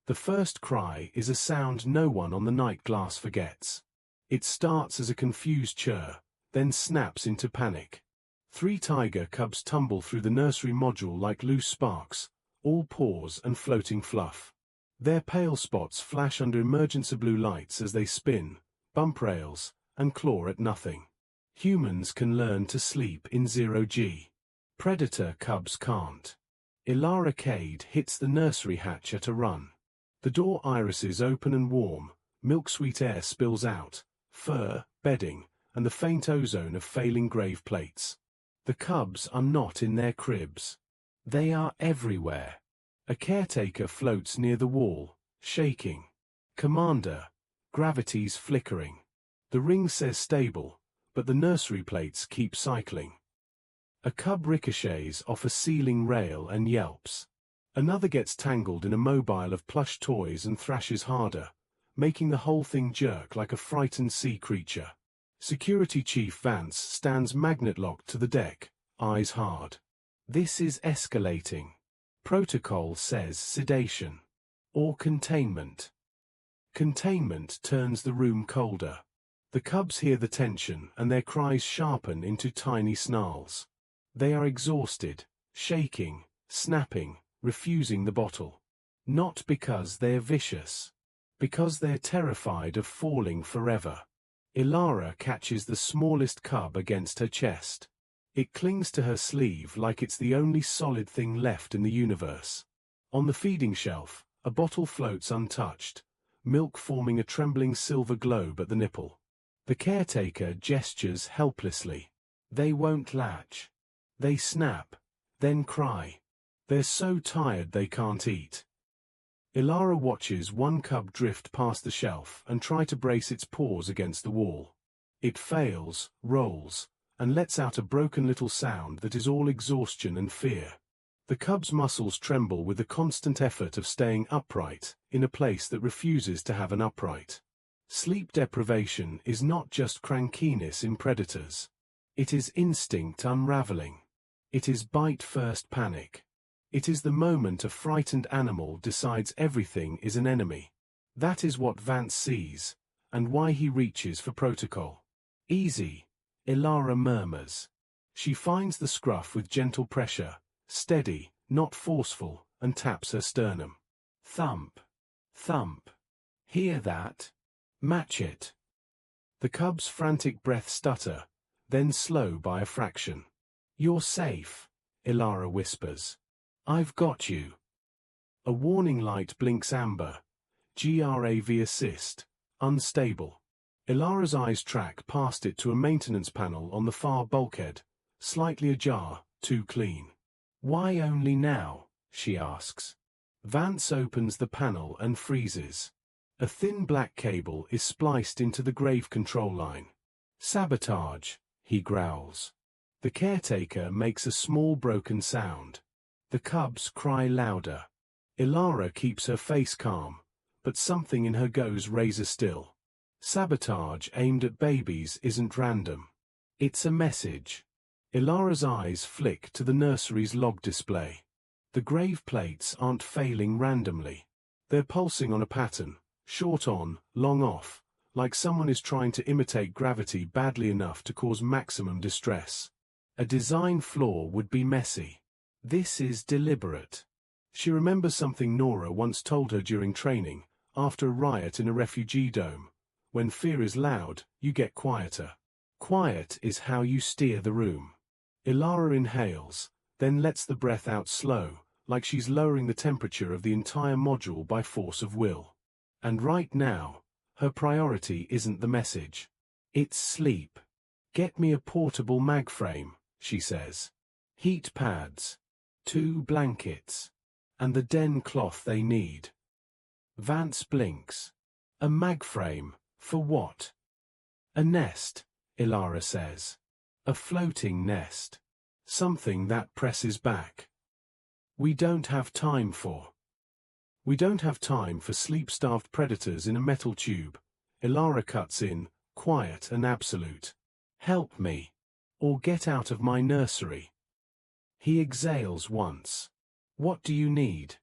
The first cry is a sound no one on the night glass forgets. It starts as a confused chirr, then snaps into panic. 3 tiger cubs tumble through the nursery module like loose sparks, all paws and floating fluff. Their pale spots flash under emergency blue lights as they spin, bump rails, and claw at nothing. Humans can learn to sleep in 0G. Predator cubs can't. Elara Kade hits the nursery hatch at a run. The door irises open and warm, milk-sweet air spills out, fur, bedding, and the faint ozone of failing grave plates. The cubs are not in their cribs. They are everywhere. A caretaker floats near the wall, shaking. Commander, gravity's flickering. The ring says stable, but the nursery plates keep cycling. A cub ricochets off a ceiling rail and yelps. Another gets tangled in a mobile of plush toys and thrashes harder, making the whole thing jerk like a frightened sea creature. Security Chief Vance stands magnet-locked to the deck, eyes hard. This is escalating. Protocol says sedation. Or containment. Containment turns the room colder. The cubs hear the tension and their cries sharpen into tiny snarls. They are exhausted, shaking, snapping, refusing the bottle. Not because they're vicious. Because they're terrified of falling forever. Elara catches the smallest cub against her chest. It clings to her sleeve like it's the only solid thing left in the universe. On the feeding shelf, a bottle floats untouched, milk forming a trembling silver globe at the nipple. The caretaker gestures helplessly. They won't latch. They snap, then cry. They're so tired they can't eat. Elara watches one cub drift past the shelf and try to brace its paws against the wall. It fails, rolls, and lets out a broken little sound that is all exhaustion and fear. The cub's muscles tremble with the constant effort of staying upright in a place that refuses to have an upright. Sleep deprivation is not just crankiness in predators. It is instinct unraveling. It is bite-first panic. It is the moment a frightened animal decides everything is an enemy. That is what Vance sees, and why he reaches for protocol. Easy, Elara murmurs. She finds the scruff with gentle pressure, steady, not forceful, and taps her sternum. Thump. Thump. Hear that? Match it. The cub's frantic breath stutter, then slow by a fraction. You're safe, Elara whispers. I've got you. A warning light blinks amber. GRAV assist. Unstable. Elara's eyes track past it to a maintenance panel on the far bulkhead, slightly ajar, too clean. Why only now? She asks. Vance opens the panel and freezes. A thin black cable is spliced into the grave control line. Sabotage, he growls. The caretaker makes a small broken sound. The cubs cry louder. Elara keeps her face calm, but something in her goes razor still. Sabotage aimed at babies isn't random. It's a message. Elara's eyes flick to the nursery's log display. The grave plates aren't failing randomly. They're pulsing on a pattern, short on, long off, like someone is trying to imitate gravity badly enough to cause maximum distress. A design flaw would be messy. This is deliberate. She remembers something Nora once told her during training, after a riot in a refugee dome. When fear is loud, you get quieter. Quiet is how you steer the room. Elara inhales, then lets the breath out slow, like she's lowering the temperature of the entire module by force of will. And right now, her priority isn't the message. It's sleep. Get me a portable mag frame, she says. Heat pads. 2 blankets. And the den cloth they need. Vance blinks. A mag frame, for what? A nest, Elara says. A floating nest. Something that presses back. We don't have time for sleep-starved predators in a metal tube. Elara cuts in, quiet and absolute. Help me. Or get out of my nursery. He exhales once. What do you need?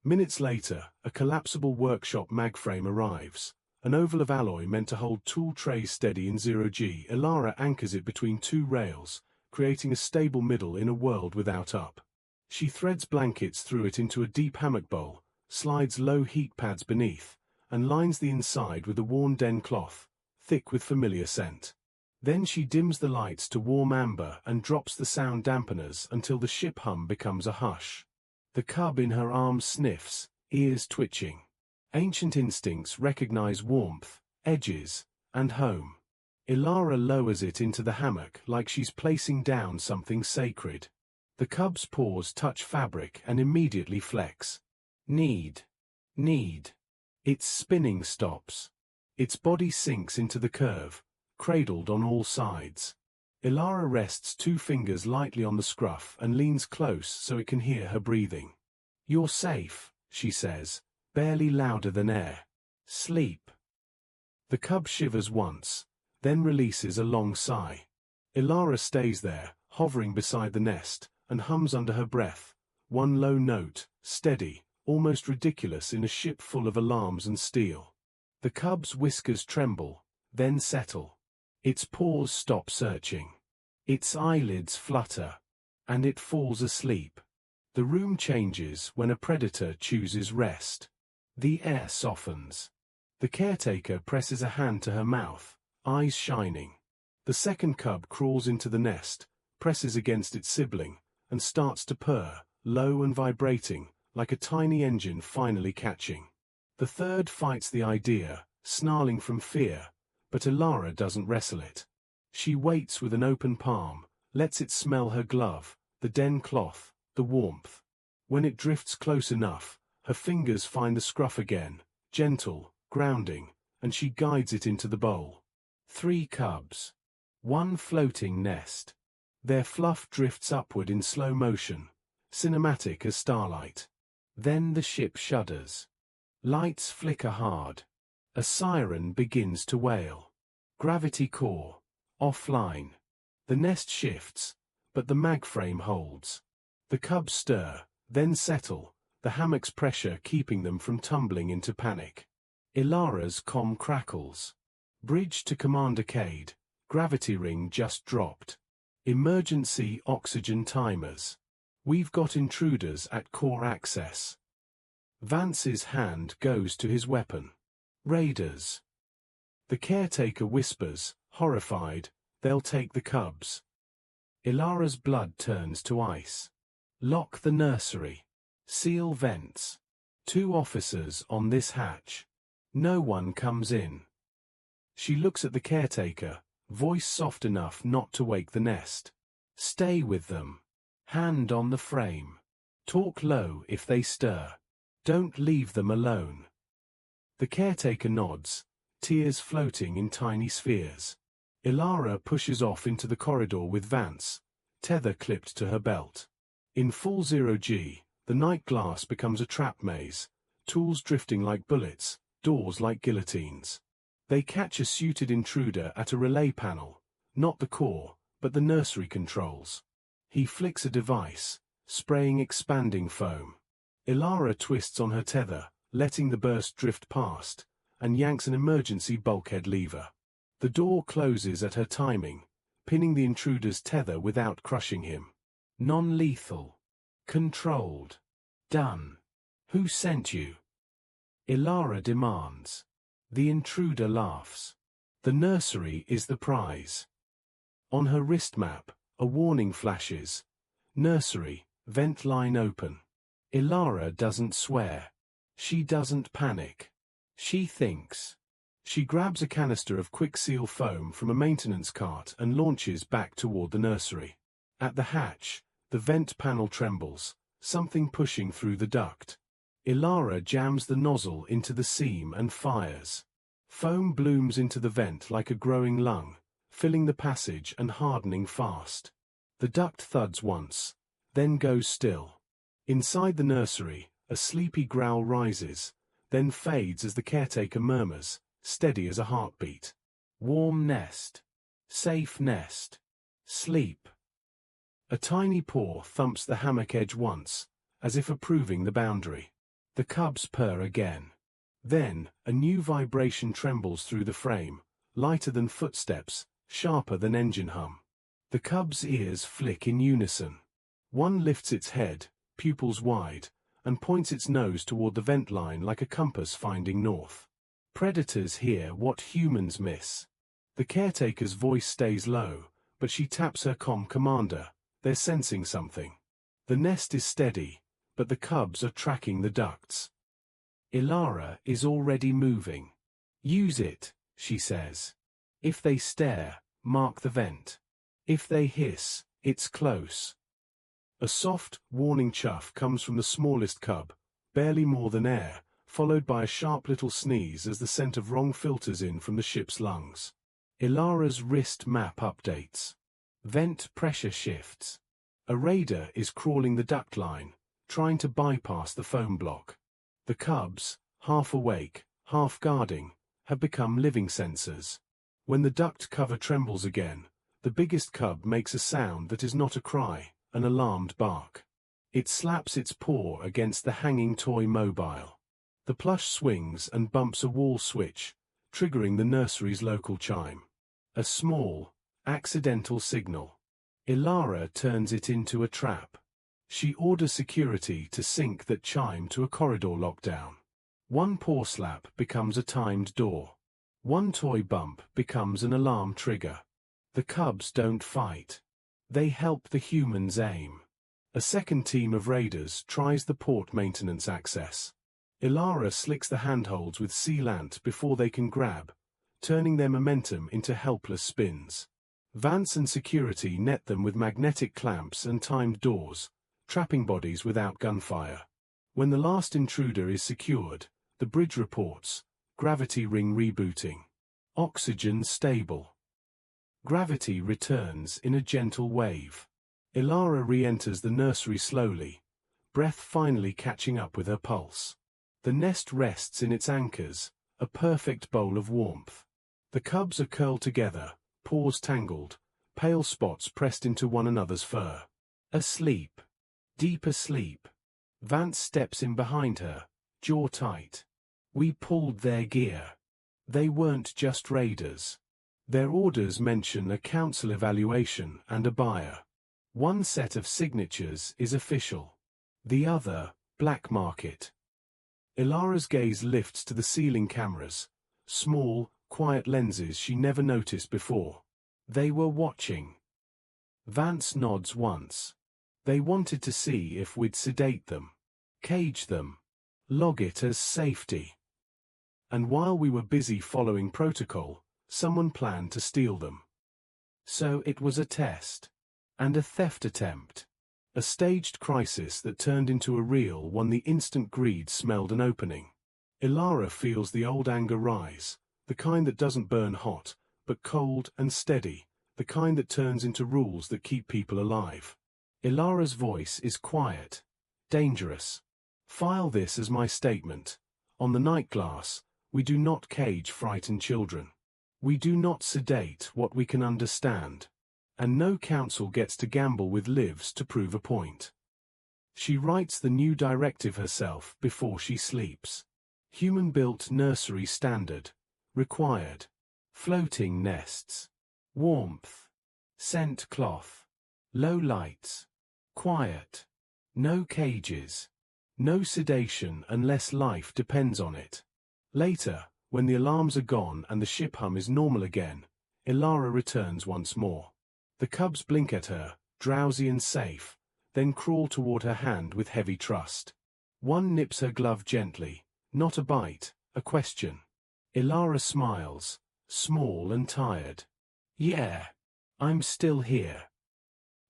Minutes later, a collapsible workshop magframe arrives. An oval of alloy meant to hold tool trays steady in 0G. Elara anchors it between two rails, creating a stable middle in a world without up. She threads blankets through it into a deep hammock bowl, slides low heat pads beneath, and lines the inside with a worn den cloth, thick with familiar scent. Then she dims the lights to warm amber and drops the sound dampeners until the ship hum becomes a hush. The cub in her arms sniffs, ears twitching. Ancient instincts recognize warmth, edges, and home. Elara lowers it into the hammock like she's placing down something sacred. The cub's paws touch fabric and immediately flex. Need. Its spinning stops. Its body sinks into the curve, cradled on all sides. Elara rests two fingers lightly on the scruff and leans close so it can hear her breathing. "You're safe," she says, barely louder than air. "Sleep." The cub shivers once, then releases a long sigh. Elara stays there, hovering beside the nest, and hums under her breath, one low note, steady, almost ridiculous in a ship full of alarms and steel. The cub's whiskers tremble, then settle. Its paws stop searching. Its eyelids flutter, and it falls asleep. The room changes when a predator chooses rest. The air softens. The caretaker presses a hand to her mouth, eyes shining. The second cub crawls into the nest, presses against its sibling, and starts to purr, low and vibrating, like a tiny engine finally catching. The third fights the idea, snarling from fear, but Elara doesn't wrestle it. She waits with an open palm, lets it smell her glove, the den cloth, the warmth. When it drifts close enough, her fingers find the scruff again, gentle, grounding, and she guides it into the bowl. 3 cubs. 1 floating nest. Their fluff drifts upward in slow motion, cinematic as starlight. Then the ship shudders. Lights flicker hard. A siren begins to wail. Gravity core. Offline. The nest shifts, but the magframe holds. The cubs stir, then settle, the hammock's pressure keeping them from tumbling into panic. Elara's comm crackles. Bridge to Commander Kade. Gravity ring just dropped. Emergency oxygen timers. We've got intruders at core access. Vance's hand goes to his weapon. Raiders. The caretaker whispers, horrified, "They'll take the cubs." Elara's blood turns to ice. Lock the nursery. Seal vents. 2 officers on this hatch. No one comes in. She looks at the caretaker, voice soft enough not to wake the nest. "Stay with them. Hand on the frame. Talk low if they stir. Don't leave them alone." The caretaker nods, tears floating in tiny spheres. Elara pushes off into the corridor with Vance, tether clipped to her belt. In full 0G, the night glass becomes a trap maze, tools drifting like bullets, doors like guillotines. They catch a suited intruder at a relay panel, not the core, but the nursery controls. He flicks a device, spraying expanding foam. Elara twists on her tether, letting the burst drift past, and yanks an emergency bulkhead lever. The door closes at her timing, pinning the intruder's tether without crushing him. Non-lethal. Controlled. Done. Who sent you? Elara demands. The intruder laughs. The nursery is the prize. On her wrist map, a warning flashes. Nursery, vent line open. Elara doesn't swear. She doesn't panic. She thinks. She grabs a canister of quick seal foam from a maintenance cart and launches back toward the nursery. At the hatch, the vent panel trembles, something pushing through the duct. Elara jams the nozzle into the seam and fires. Foam blooms into the vent like a growing lung, filling the passage and hardening fast. The duct thuds once, then goes still. Inside the nursery, a sleepy growl rises, then fades as the caretaker murmurs, steady as a heartbeat. Warm nest. Safe nest. Sleep. A tiny paw thumps the hammock edge once, as if approving the boundary. The cubs purr again. Then, a new vibration trembles through the frame, lighter than footsteps, sharper than engine hum. The cubs' ears flick in unison. One lifts its head, pupils wide, and points its nose toward the vent line like a compass finding north. Predators hear what humans miss. The caretaker's voice stays low, but she taps her commander. They're sensing something. The nest is steady, but the cubs are tracking the ducts. Elara is already moving. Use it, she says. If they stare, mark the vent. If they hiss, it's close. A soft, warning chuff comes from the smallest cub, barely more than air, followed by a sharp little sneeze as the scent of wrong filters in from the ship's lungs. Elara's wrist map updates. Vent pressure shifts. A raider is crawling the duct line, trying to bypass the foam block. The cubs, half awake, half guarding, have become living sensors. When the duct cover trembles again, the biggest cub makes a sound that is not a cry, an alarmed bark. It slaps its paw against the hanging toy mobile. The plush swings and bumps a wall switch, triggering the nursery's local chime. A small, accidental signal. Elara turns it into a trap. She orders security to sync that chime to a corridor lockdown. One paw slap becomes a timed door. One toy bump becomes an alarm trigger. The cubs don't fight. They help the humans aim. A second team of raiders tries the port maintenance access. Elara slicks the handholds with sealant before they can grab, turning their momentum into helpless spins. Vance and security net them with magnetic clamps and timed doors, trapping bodies without gunfire. When the last intruder is secured, the bridge reports, gravity ring rebooting. Oxygen stable. Gravity returns in a gentle wave. Elara re-enters the nursery slowly, breath finally catching up with her pulse. The nest rests in its anchors, a perfect bowl of warmth. The cubs are curled together, paws tangled, pale spots pressed into one another's fur. Asleep. Deep asleep. Vance steps in behind her, jaw tight. We pulled their gear. They weren't just raiders. Their orders mention a council evaluation and a buyer. One set of signatures is official. The other, black market. Elara's gaze lifts to the ceiling cameras, small, quiet lenses she never noticed before. They were watching. Vance nods once. They wanted to see if we'd sedate them, cage them, log it as safety. And while we were busy following protocol, someone planned to steal them. So it was a test. And a theft attempt. A staged crisis that turned into a real one the instant greed smelled an opening. Elara feels the old anger rise, the kind that doesn't burn hot, but cold and steady, the kind that turns into rules that keep people alive. Elara's voice is quiet, dangerous. File this as my statement. On the night glass, we do not cage frightened children. We do not sedate what we can understand. And no council gets to gamble with lives to prove a point. She writes the new directive herself before she sleeps. Human-built nursery standard. Required. Floating nests. Warmth. Scent cloth. Low lights. Quiet. No cages. No sedation unless life depends on it. Later, when the alarms are gone and the ship hum is normal again, Elara returns once more. The cubs blink at her, drowsy and safe, then crawl toward her hand with heavy trust. One nips her glove gently, not a bite, a question. Elara smiles, small and tired. Yeah, I'm still here.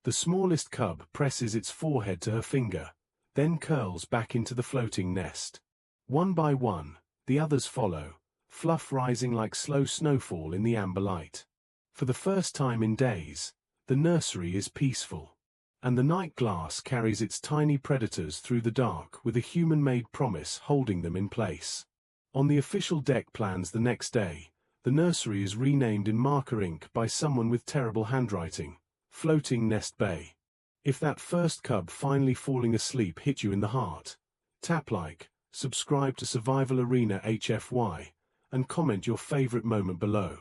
The smallest cub presses its forehead to her finger, then curls back into the floating nest. One by one, the others follow, fluff rising like slow snowfall in the amber light. For the first time in days, the nursery is peaceful, and the night glass carries its tiny predators through the dark with a human-made promise holding them in place. On the official deck plans the next day, the nursery is renamed in marker ink by someone with terrible handwriting, Floating Nest Bay. If that first cub finally falling asleep hit you in the heart, tap like, subscribe to Survival Arena HFY, and comment your favorite moment below.